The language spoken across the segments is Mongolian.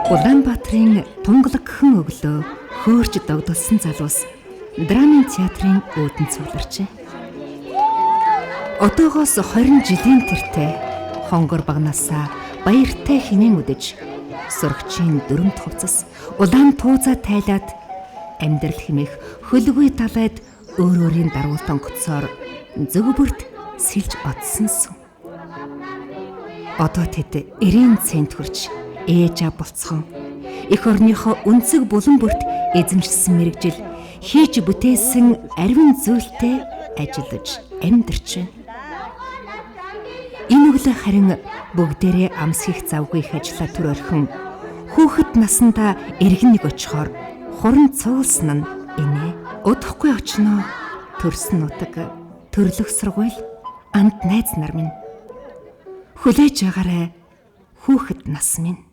Улаанбаатарын Тунгалаг-хэн өглөө хөөрч догдолсон залуус драмын театрын үүдэн цугларчээ. Одоогоос 20 жилийн тэртээ хонгор багнасаа баяртай хинэн үдэж сурагчийн дөрөмт хувцас улаан туузаа тайлаад амьдрал хэмээх хөлгүй талайд өөрийн даргуултан гоцоор зөвгөрт сэлж одсон сүм. Одоо тэд 90 цент хүрч ээж болцхон эх орныхоо өнцөг булан бүрт эзэмшсэн мэрэгжил хийж бүтээсэн арвин зүйлтэй ажиллаж амьдарч байна. Энэ өглөө харин бүгдээрээ амс хийх завгүй их ажиллаа түр орхин хүүхэд насандаа эргэн нэг очихоор хуран цуулсан нь инээ. Удахгүй очноо төрсөн нутаг төрлөх сургууль амт найз нар минь хүлээж байгаарай хүүхэд нас минь.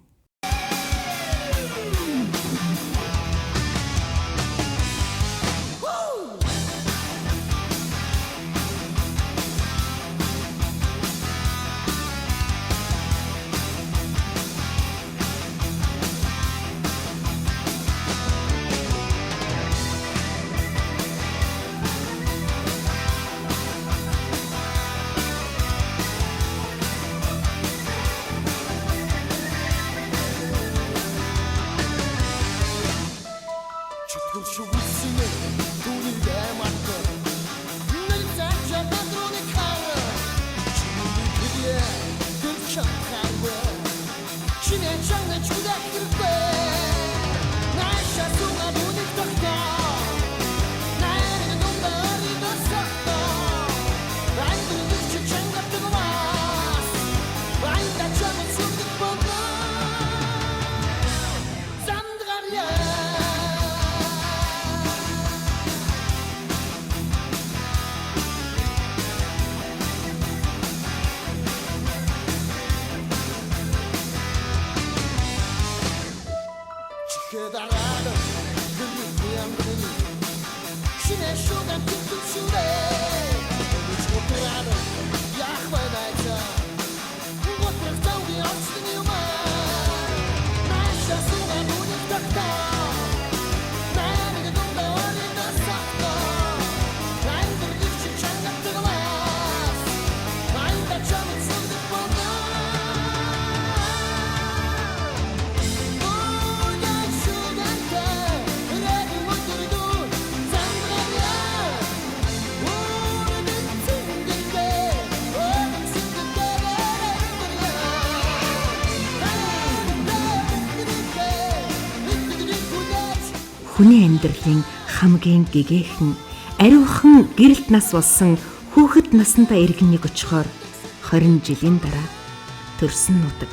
Хүний амьдралын хамгийн гэгээхэн ариухан гэрэлт нас болсон хүүхэд насандаа эргэн нэг очихоор 20 жилийн дараа төрсөн нутаг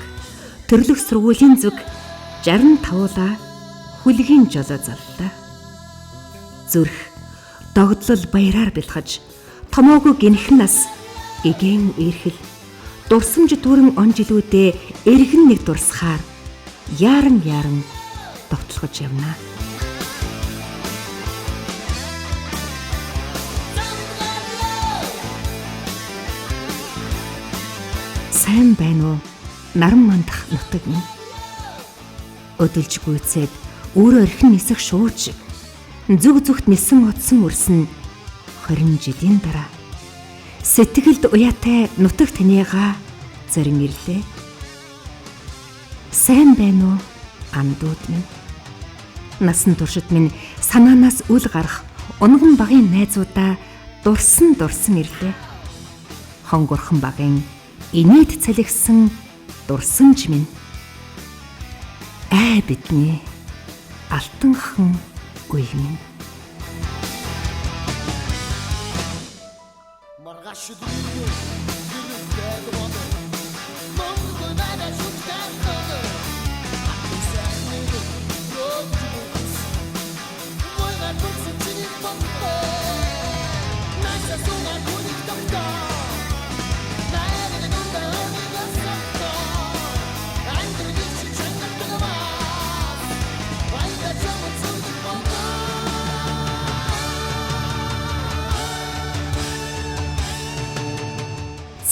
төрлөх сургуулийн зүг 65-уулаа хүлгийн жолоо заллаа. Зүрх догдлол баяраар бэлхаж томоогүй гинхэн нас эгээн ирхэл дурсамж дүрэн он жилүүдээ эргэн нэг дурсахаар яаран довтлохож явна. Сайн байна уу? Наран мандах нутаг минь. Өдөлж гүйцээд өөрөө орхин нисэх шууч зүгт нисэн одсон өрсөн 20 жилийн дараа сэтгэлд уяатай нутаг танигаа зорин ирлээ. Сайн байна уу? Андууд минь. Насан туршид минь санаанаас үл гарах унган багын найзуудаа дурсан ирлээ. Хонгорхон багын инээд цалигсан дурсамж минь. Бидний алтанхан үе минь. Маргааш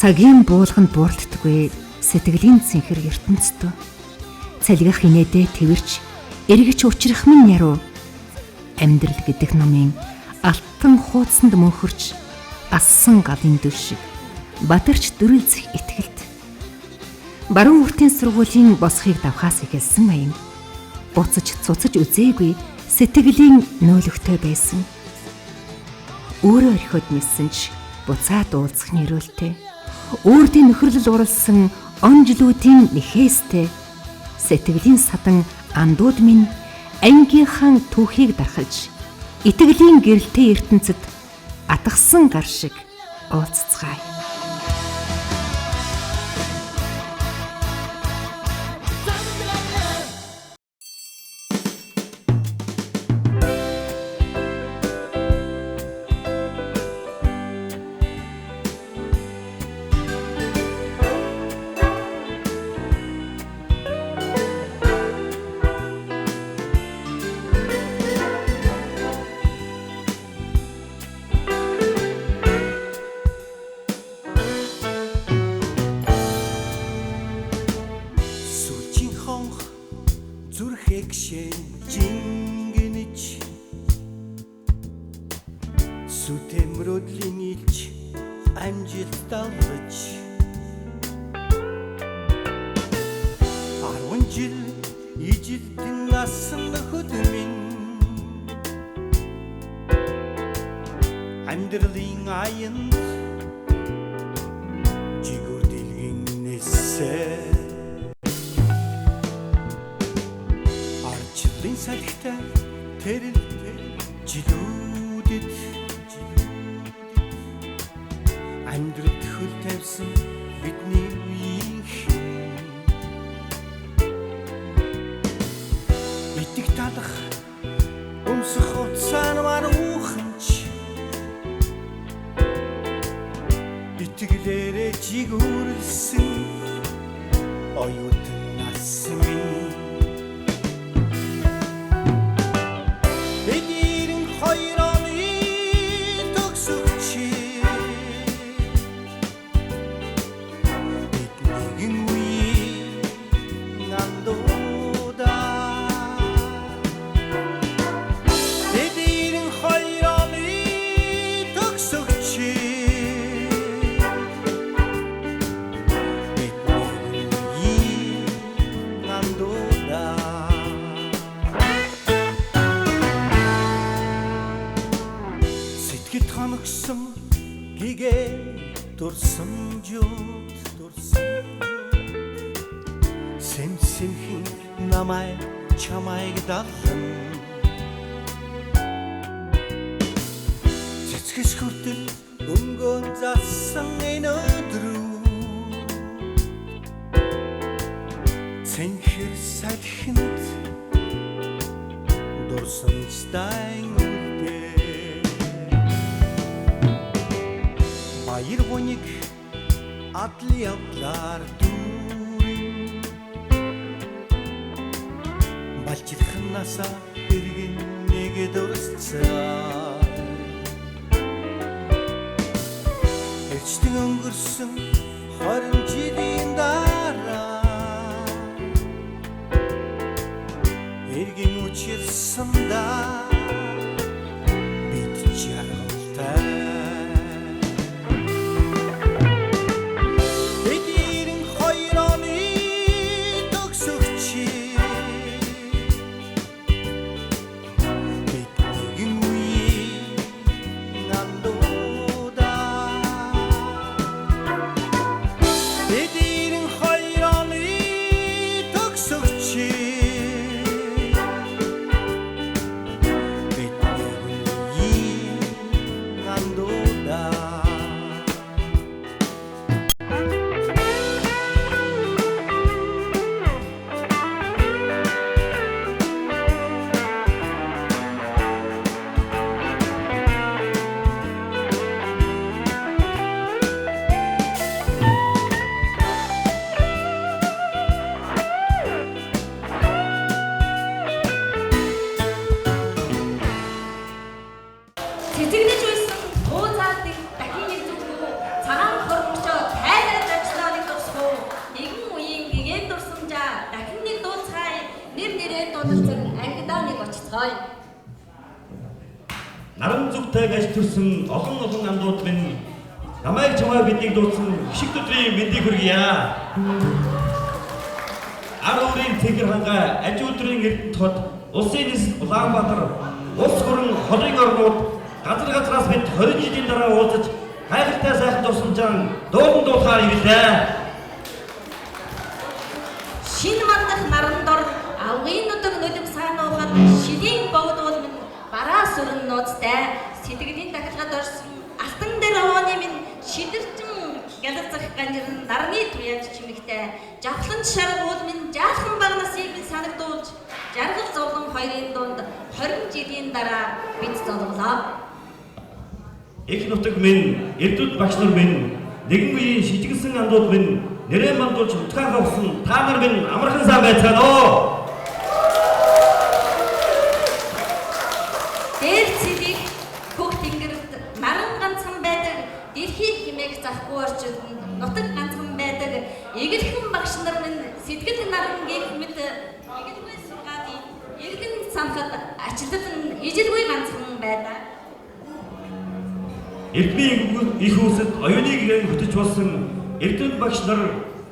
цагийн буулганд бууралддаггүй сэтгэлийн цэнхэр ертөнцтэй салгих инээдээ тэрч эргэж учрах минь яруу. Амьдрал гэдэг номын алтан хуудсанд мөнхөрч ассан галын дүр шиг бадарч дүрэлзэх итгэлт. Баруун хүртийн сургуулийн босхийг давхаас эхэлсэн аян. Буцаж цуцаж үзээгүй сэтгэлийн нөөлөгтэй байсан. Өөрөө орхиод нисэн ч буцаад уулзах нэрүүлтэй. Өөрдийн нөхөрлөл уралсан он жилүүдийн нэхээстэй. Сэтгэлийн садан андууд минь ангийнхаа түүхийг дархалж итгэлийн гэрэлтэй ертөнцид атгсан гар шиг уулзцгаая. Сүтэмрөдлийн илч амжилт давж 10 жил ижилтэн насан хөдмин амьдралын аянд жигүүр дэлгэн нэсээ арчлын салхитай тэрэлтэй жилүүдэд амьдралд хөл тавьсан бидний үеийн итэг талах өмсөх утсаар маруханч итгэлээрээ жигүүрлсэн оюутан нас минь хоногсон гигэ дурсан жууд сэмсэмхэн намай чамайг далан цэцгэс хүртэл өнгөн засан энэ өдрөө цэнхэр салхинд дурсан стайн Баяр гоник атли явлаар дүүрэн балчирхан наса эргэн нэгэ дурсцаа Эрчтэн өнгөрсөн 20 жилийн дараа эргэн учирсандаа бид жаргалтай Цэцэгнэж байсан уу заадыг дахин нэг зүгөө цагаан хормогчоо тайлбарж ажиллааныг тусгуу нэгэн үеийн гэгээн дурсамжаа дахин нэг дуулцгаая. нэр нэрээ дуудсан ангидаа нэг очицгоё. Наран зүгтэйг аж төрсөн олон андууд минь намайг чамайг биднийг дуудсан хишиг өдрийн мэндийг хүргье. Аруурын тэгэр ханга аж өдрийн эрдэнэт хот улсын нийслэл Улаанбаатар улс хүрэн холын орнууд газраас бид 20 жилийн дараа уулзаж хайртай сайхан дурсамжаан дуудан дуулахаар ирлээ. Шинэ мандах наран дор авгын нүдэг нулим саанаухад шилийн богдуул минь бараа сүрэн нууцтай сэтгэлийн дахилгад орсон алтан дээр овооны минь шидэрчин галзах ганжирн нарны туяаж чимэгтэй жавхлан шаргуул минь жаахан багнасыг минь санагдуулж жаргал зовлон хоёрын дунд 20 жилийн дараа бид зовлоо. Их нутаг минь, эрдүүд багш нар минь, нэгэн үеийн шижигсэн андууд минь нэрээ мандуулж утгаан авсан та нар минь амархан сайн байцгаана оо. Дээр цэлийг хөх тэнгэрт наран ганцхан байдаг дэлхийг химээх захгүй орчинд нутаг ганцхан байдаг эгэлхэн багш нар минь сэтгэл наран гэх мэт эгэлгүй сургаалын эргэн санахад ачлал нь ижилгүй ганцхан байдаг. Эрдмийн их үсэд оюуныг хөтөж болсон эрдэнэт багш нар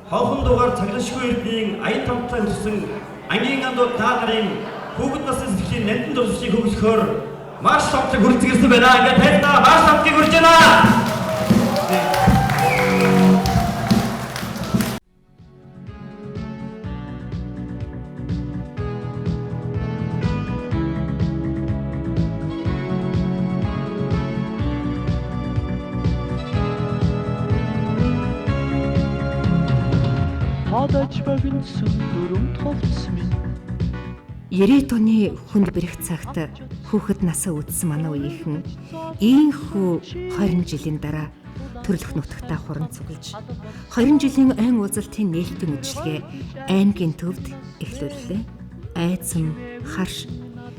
хонхон дугаар цаглашгүй эрдмийн аян тамтай төсөн ангийн андууд та нарын хүүхэд насны сэтгэлийн нандин дурсчийг хөгжөхөөр маш томтлог хүрэлцгэрсэн байна. Ингээд тайлбар маш томтлог хүрч байна. Хадаж богинсон дөрөв товц минь 90 оны хүнд бэрх цагт хүүхэд насаа үдсэн манай үеийнхэн ийхүү 20 жилийн дараа төрөлх нутагтаа хуран цуглаж 20 жилийн айн уулзалтын нээлтийн үйлчлэгээ аймгийн төвд эхлүүллээ. Айцам, харш,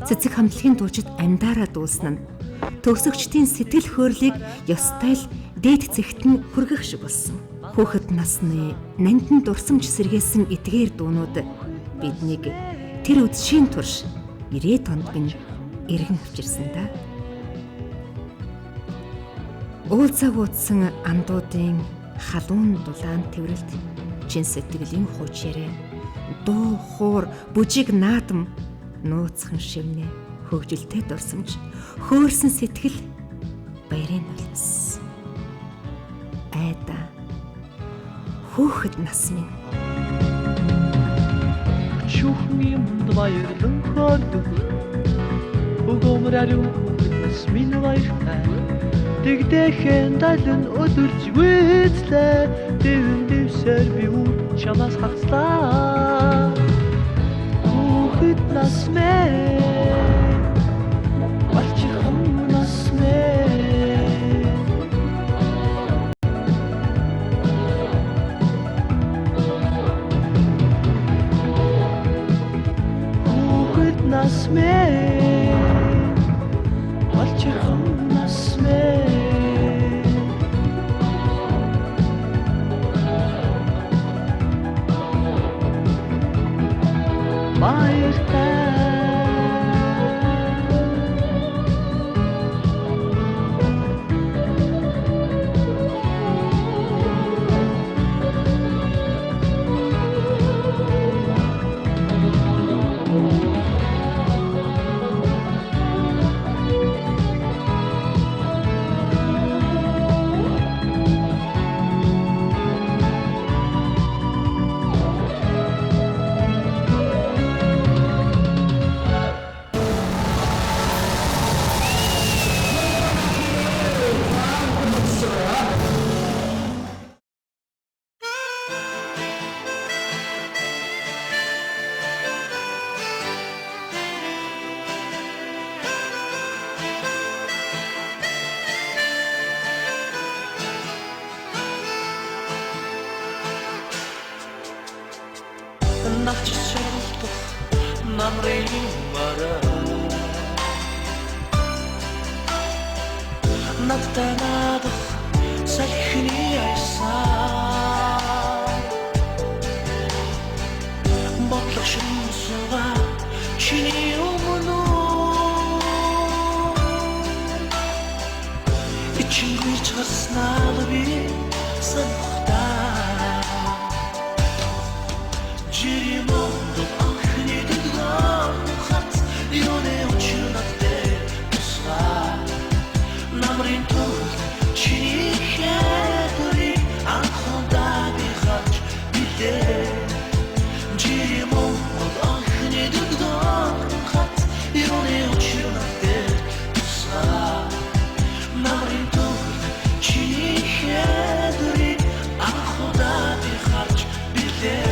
цэцэг хамтлагийн дуучид амьдараа дуулсан нь төгсөгчдийн сэтгэл хөөрлийг ёстой л дээд зэгт нь хүргэх шиг болсон. Хүүхэд насны нандин дурсамж сэргээсэн эдгээр дуунууд биднийг тэр үдшийн турш 90 онд минь эргэн авчирсан да. Уулзаг уудсан андуудын халуун дулаан тэврэлт чин сэтгэлийн хууч яриа дуу хуур бүжиг наадам нууцхан шивнэ хөгжилтэй дурсамж хөөрсөн сэтгэл баярын нулимс айда хүүхэд нас минь чухны мунд баярлан хордог өгөөмөр хүүхэд минь баяртай тэгдэхэн далин өдөрж вэзлээ дэвэн дэвсэр би чамаас хацлаа хүүхэд нас минь балчихсан нас минь хүүхэд нас минь балчихсан нас минь навчилдах намрын мараа надтанадах салхины айсаа бодлого шимсуга чиний өмнө ичингэрч гарснаа би санахтаа жиримонд анхны дэгдэн хат юуны учирнагтэй тусгай намрын тул чиний хэдүрийг анхудаа би харж билээ жиримонд анхны дэгдэн хат юуны учирнагтэй тусгай намрын тул чиний хэдүрийг анхудаа би харж билээ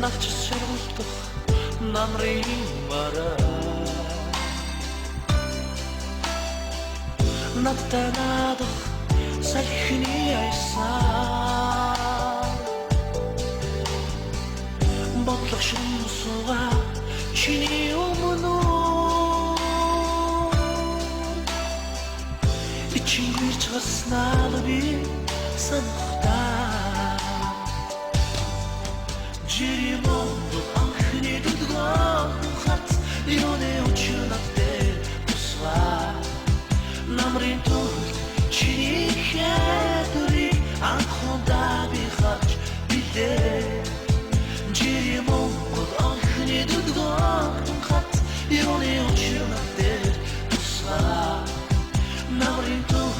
навч сэргүүлдэх намрын бараа надтай надах салхины айсан бодлого шумсуга чиний өмнө ичингэрч гарснаа би санахтаа жиримонд анхны дэгдэн хат юуны учирнагтэй тусгай намрын тул чиний хэдүрийг анхудаа би харж билээ жиримонд анхны дэгдэн хат юуны учирнагтэй тусгай намрын тул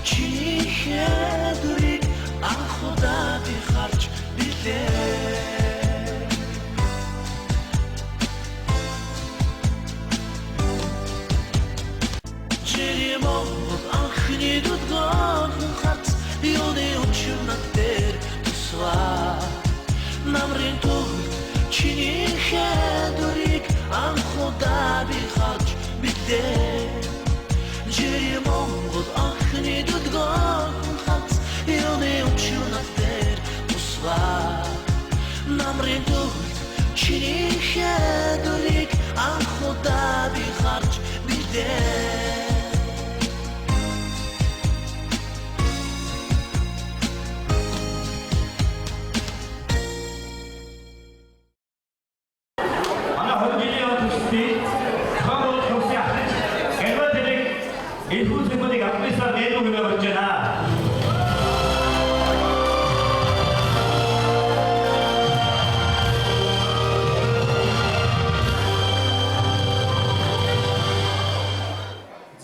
чиний хэдүрийг анхудаа би харж билээ жиримонд анхны дэгдэн хат юуны учирнагтэй тусгай намрын тул чиний хэдүрийг анхудаа би харж билээ жиримонд анхны дэгдэн хат юуны учирнагтэй тусгай намрын тул чиний хэдүрийг анхудаа би харж билээ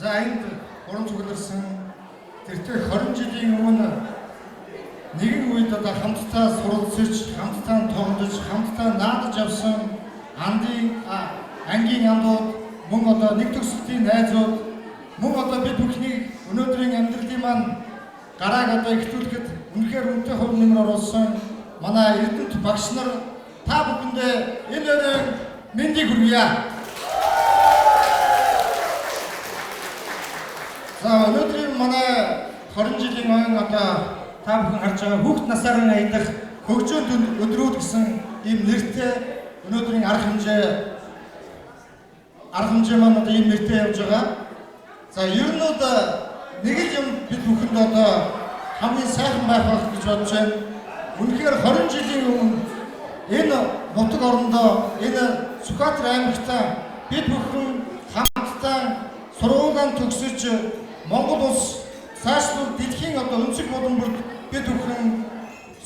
За энд уран цугларсан тэртээ 20 жилийн өмнө нэгэн үед одоо хамтдаа суралцж, хамтдаа тоглож, хамтдаа наадаж явсан ангийн андууд мөн одоо нэг төсөлтийн найзууд мөн одоо бид бүхнийг өнөөдрийн амьдралын маань гарааг одоо ихтүүлэхэд үнэхээр үнэтэй хувь нэмэр оруулсан манай Эрдэнэт багш нар та бүхэндээ энэ өрөөнд мэндийг хүргье. За өнөөдрийн манай 20 жилийн ойн одоо та бүхэн харж байгаа хүүхд насаараа аялах хөгжөөнд өдрүүд гэсэн ийм нэртэй өнөөдрийн арга хэмжээ маань одоо ийм нэртэй явж байгаа. За ер нь нэг л юм бид бүхэнд одоо хамгийн сайхан байх гэж бодож байна. Үнэхээр 20 жилийн өмнө энэ нутаг орондоо энэ Сүхбаатар аймагтаа бид бүхэн хамтдаа сургуулиан төгсөж Монгол улс цаашлбал дэлхийн одоо өнцөг буланбарт бид бүхэн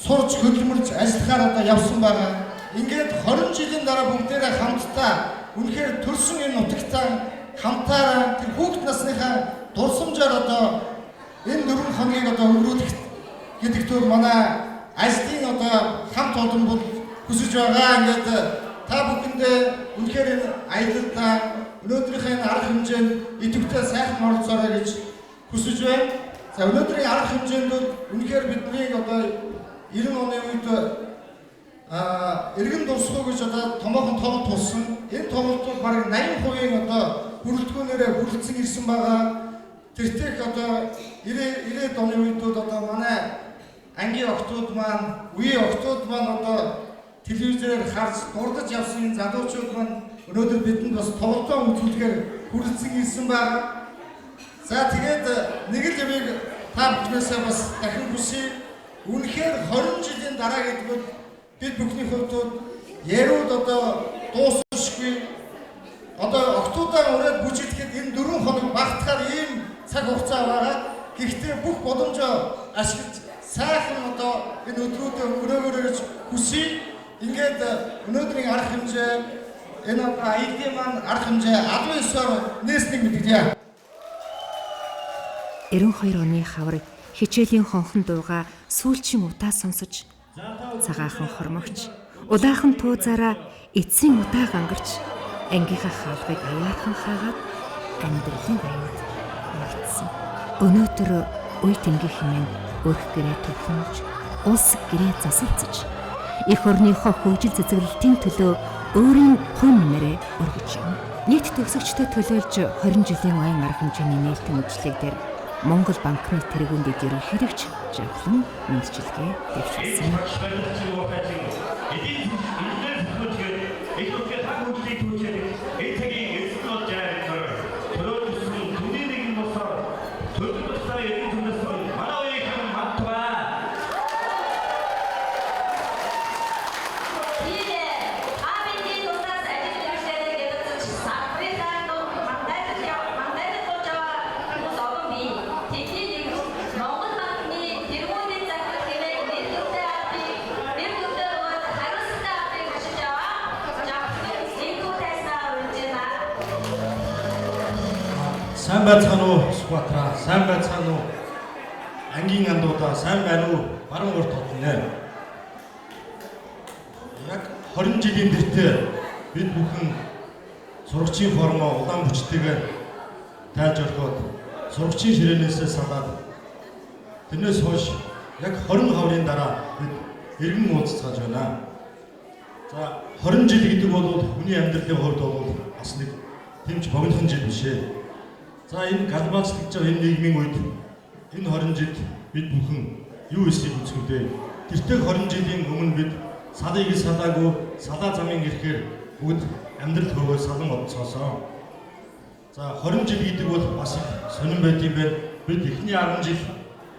сурч хөдөлмөрч ажиллахаар одоо явсан байгаа. Ингээд 20 жилийн дараа бүгдээрээ хамтдаа үнэхээр төрсөн энэ нутагтаа хамтаараа тэр хүүхд насныхаа дурсамжаар одоо энэ 4 хоногийг одоо өнгөрүүлэх гэдэгтől манай ажлын одоо хамт олон бол хүсэж байгаа. Ингээд та бүхэндээ үнэхээр энэ аялалдаа өнөөдрийнхээ энэ арга хэмжээнд идэвхтэй сайхан оролцоорой гэж хүсэж байна. За өнөөдрийн арга хэмжээнд бол үнэхээр бидний одоо 90 оны үед эргэн дуусах гэж одоо томоохон тоглолт болсон. Энэ тоглолтууд бараг 80% одоо бүрэлдэхүүнээрээ бүрэлдсэн ирсэн байгаа. Тэртээ одоо 90-ад оны үед одоо манай ангийн охтууд маань, үеийн охтууд маань одоо телевизээр харж дурдж явсан залуучууд маань өнөөдөр бидэнд бас тоглолтоо үзүүлэхээр хүрэлцэн ирсэн байна. За тэгээд нэг л юмыг та бүхнээсээ бас дахин хүсье. Үнэхээр 20 жилийн дараа гэдгүүд бид бүхний хувьд ярууд одоо дуусахгүй одоо октоудаар ураад бүжиглэхэд энэ 4 хоног багтахаар ийм цаг хугацаа байгаа. Гэхдээ бүх боломжоо ашиглаж сайхан одоо энэ өдрүүдэд өнгөрөөгөө гэж хүсье. Ингээд өнөөдрийн арга хэмжээ энэ аялын маань арга хэмжээ 19-оор нээснийг мэдгийе. 92 оны хавар хичээлийн хонхон дууга сүүлчийн удаа сонсож цагаахан хормогч улаахан туузаараа эцсийн удаа гангарч ангийнхаа хаалгыг аяархан хаагаад амьдралын аюуд нэгдсэн. Өнөөдөр үе тэнгийн хэмээн өрх гэрээ төвлөж улс гэрээ засалцаж эх орныхоо хөгжил цэцэглэлтийн төлөө өөрийн хүн нэмэрээ өргөж юм. Нийт төгсөгчдөө төлөөлж 20 жилийн оюун арга хэмжээний нээлтийн үйлчлэг дээр Монгол банкны тэргүүн дэд ерөнхийлөгч Жавхлан мэдчилгээ дэвшүүлсэн. Сайн байцгаана уу Сүхбаатар, сайн байцгаана уу ангийн андуудаа, сайн байна уу баруун урт хотноо. Яг 20 жилийн тэртээ бид бүхэн сурагчийн формоо улаан бүчтэйгээр тайлж орхиод сурагчийн ширээнээсээ салаад тэрнээс хойш яг 20 хаврын дараа бид иргэн уулзцааж байна. За 20 жил гэдэг бол хүний амьдралын хувьд бол бас нэг тэмч богинохон жил биш ээ. За энэ галбаацлагдж байгаа энэ нийгмийн үед энэ 20 жилд бид бүхэн юу хийсийг үзэхдээ тэртээ 20 жилийн өмнө бид салыг салаагүй салаа замын ирэхээр бүгд амьдрал хөвөө салан одцоосоо. За 20 жил гэдэг бол бас их сонирн байт юм байна. Бид эхний 10 жил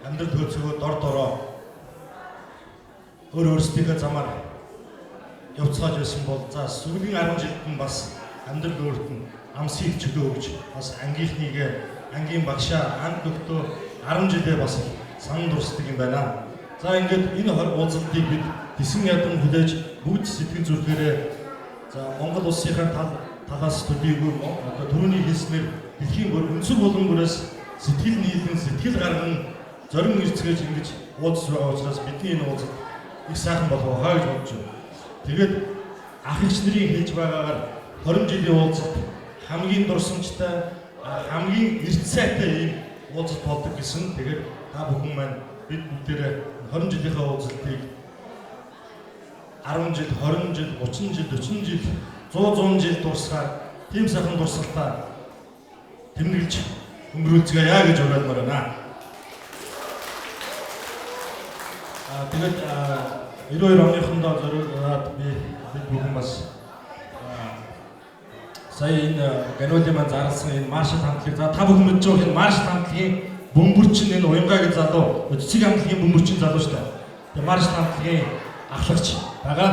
амьдрал хөөцөөгөө дор дороо өөрсдийнхөө замаар явцгааж байсан бол за сүүлийн 10 жилд нь бас амьдрал өөрт нь амсыг чөлөө өгч бас ангийнхнийг ангийн багшаа анд нөхдөө 10 жилээ бас санан дурсдаг юм байна. За ингээд энэ уулзалтыг бид тэсэн ядан хүлээж бүгд сэтгэл зүрхээрээ за Монгол улсынхаа талаас төдийгүй одоо түрүүний хэлснээр дэлхийн бүр өнцөг болон бүрээс сэтгэл нийлэн сэтгэл гарган зорин ирцгээж ингэж уулзж байгаа учраас бидний энэ уулзалт их сайхан болох хаа гэж бодож байна. Тэгээд ах эгч нарын хийж байгаагаар 20 жилийн уулзалт хамгийн дурсамжтай хамгийн эрт сайтай ийм уулзалт болдог гэсэн. Тэгээд та бүхэн маань бид бүгдээрээ 20 жилийнхаа уулзалтыг 10 жил, 20 жил, 30 жил, 40 жил, 100 жил дурсахаар тийм сайхан дурсалтаа тэмдэглэж өнгөрүүлцгээе гэж уриалмаар байна. Тэгээд 92 оныхондоо зориулаад бид бүхэн бас сая энэ Ганиудын маань зарласан энэ маршал хамтлагийг за та бүхэн мэдж байгаа энэ маршал хамтлагийн бөмбөрчин энэ Уянгаа гэж залуу цэцэг хамтлагийн бөмбөрчин залуу шүү дээ. Тэгээ маршал хамтлагийн ахлагч байгаа.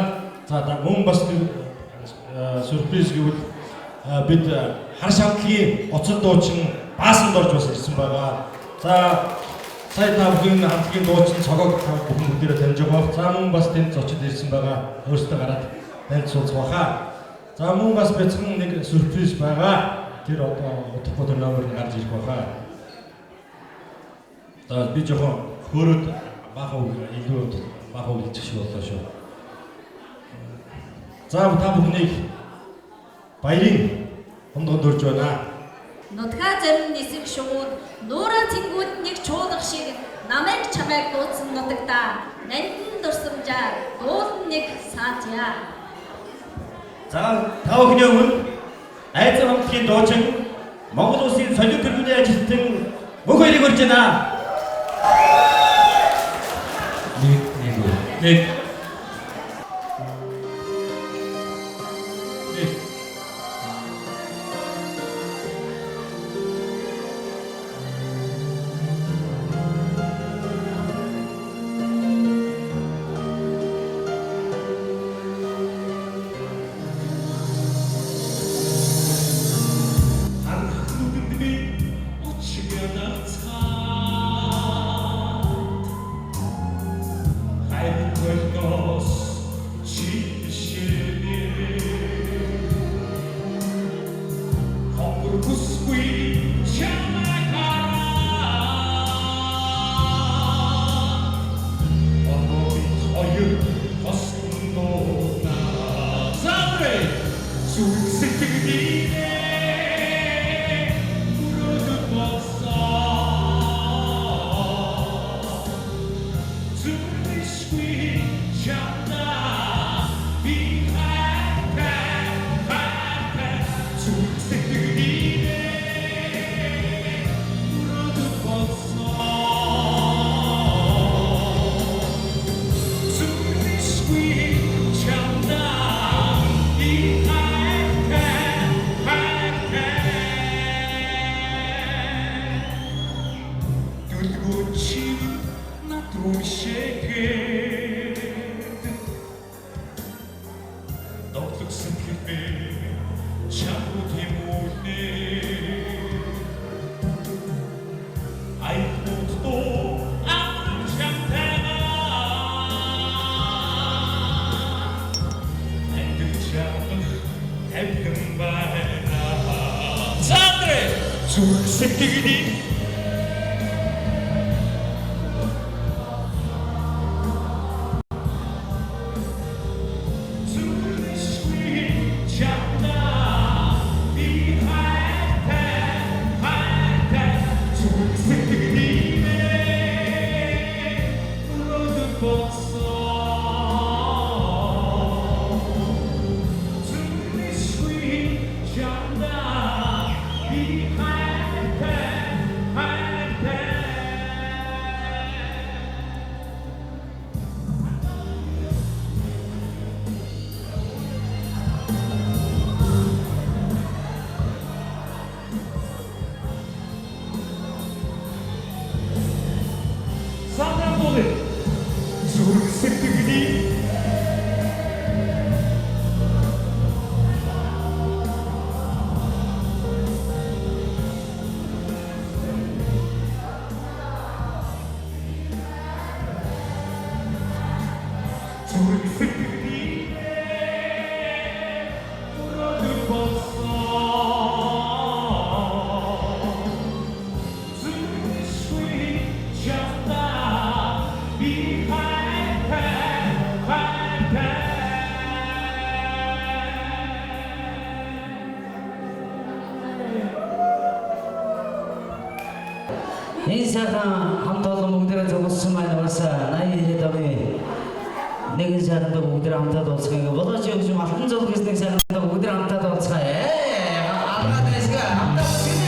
За мөн бас сюрприз гэвэл бид хар хамтлагийн оцод дуучин баасан дорж бас ирсэн байгаа. За сая та бүхэн хамтлагийн дуучин цогог та бүхэн бүгдээрээ таньж байгаа. За мөн бас тэнд зочид ирсэн байгаа. Өөрсдөө гараад танилцуулж баха. За мөн бас бяцхан нэг сюрприз байгаа. Тэр одоо удахгүй тэр номер нь гарч ирэх баха. За би жоохон хөөрөд бага илүү бага үлдчих шиг боллоо шүү. За та бүхнийг баярын хондгод өрж байна. Нутгаа зарим нисэх шууд нуураа цэнгүүд нэг чуулгах шиг намайг чамайг дуудсан нутагта нандин дурсамжаа дуулан нэг саатя. За та бүхний өмнө айц хамтлагийн дуучин Монгол улсын солио тэргүүний ажилтан бүх хоёрыг урьж байна. Нэг Энэ сайхан хамт олон бүгдээрээ зогссон маань уусаа 80 90-д оны нэгэн сайханд бүгдээр хамтаад уулзах. Болооч юм шиг алтан зул гэсний сайханд бүгдээр хамтаад уулзах. Алгаад нэсгэ хамтаад уулзъя.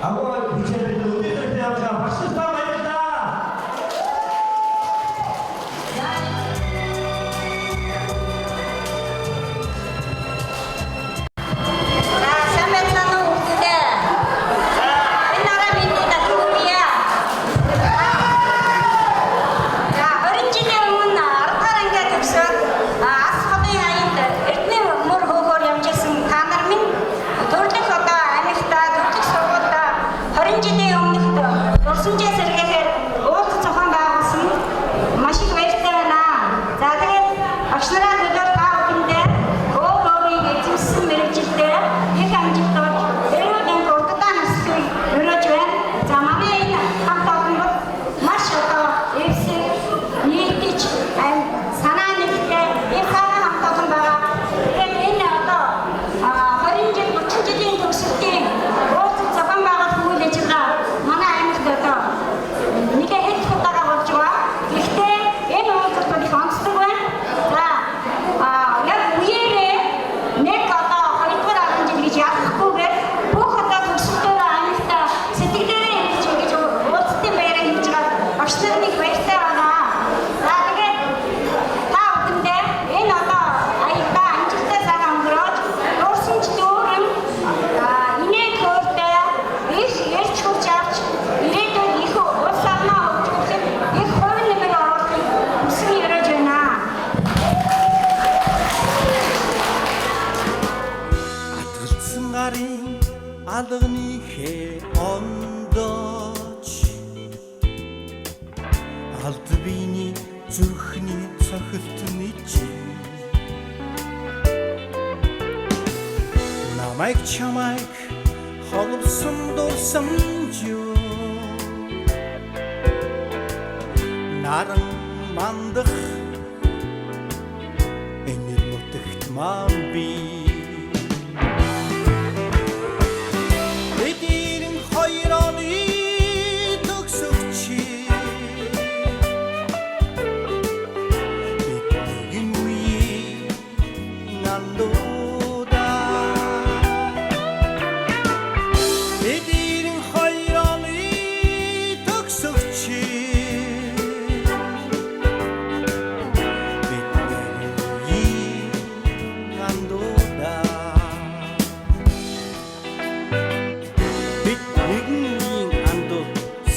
агуу бичээд өдөртөө явж байгаа багш та баярлалаа. алгныхээ ондооч алд биений зүрхний цохилт мэдж намайг чамайг холбосон дурсан жоо наран мандах энэр нутагт мам би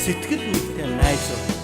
сэтгэл нэгтэй найзууд